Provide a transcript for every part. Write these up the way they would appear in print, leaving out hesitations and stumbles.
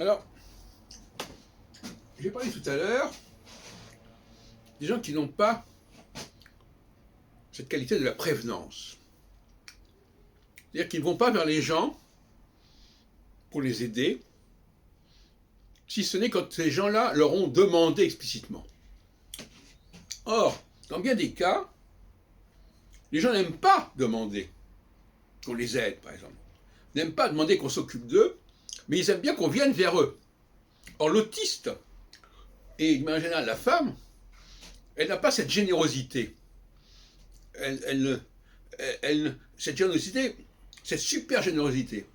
Alors, j'ai parlé tout à l'heure des gens qui n'ont pas cette qualité de la prévenance. C'est-à-dire qu'ils ne vont pas vers les gens pour les aider, si ce n'est quand ces gens-là leur ont demandé explicitement. Or, dans bien des cas, les gens n'aiment pas demander qu'on les aide, par exemple. Ils n'aiment pas demander qu'on s'occupe d'eux, mais ils aiment bien qu'on vienne vers eux. Or, l'autiste, et de manière générale la femme, elle n'a pas cette générosité. Cette générosité, cette super générosité.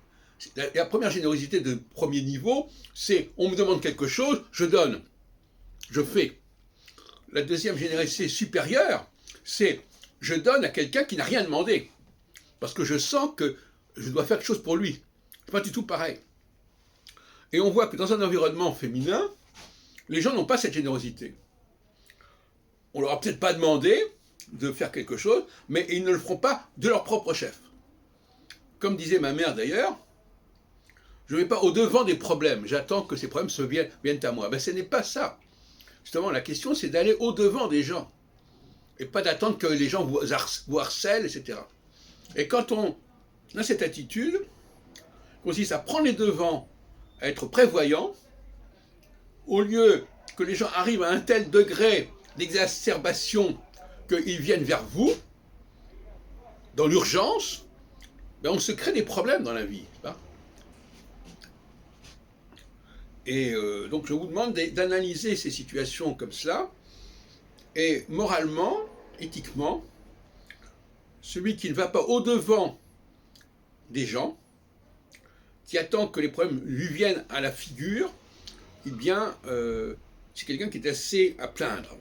La première générosité de premier niveau, c'est on me demande quelque chose, je donne, je fais. La deuxième générosité supérieure, c'est je donne à quelqu'un qui n'a rien demandé, parce que je sens que je dois faire quelque chose pour lui. C'est pas du tout pareil. Et on voit que dans un environnement féminin, les gens n'ont pas cette générosité. On leur a peut-être pas demandé de faire quelque chose, mais ils ne le feront pas de leur propre chef. Comme disait ma mère d'ailleurs, je ne vais pas au-devant des problèmes, j'attends que ces problèmes viennent à moi. Ben, ce n'est pas ça. Justement, la question, c'est d'aller au-devant des gens, et pas d'attendre que les gens vous harcèlent, etc. Et quand on a cette attitude, on consiste à prendre les devants, à être prévoyant, au lieu que les gens arrivent à un tel degré d'exacerbation qu'ils viennent vers vous, dans l'urgence, ben on se crée des problèmes dans la vie. Et donc je vous demande d'analyser ces situations comme cela, et moralement, éthiquement, celui qui ne va pas au-devant des gens, qui attend que les problèmes lui viennent à la figure, eh bien, c'est quelqu'un qui est assez à plaindre.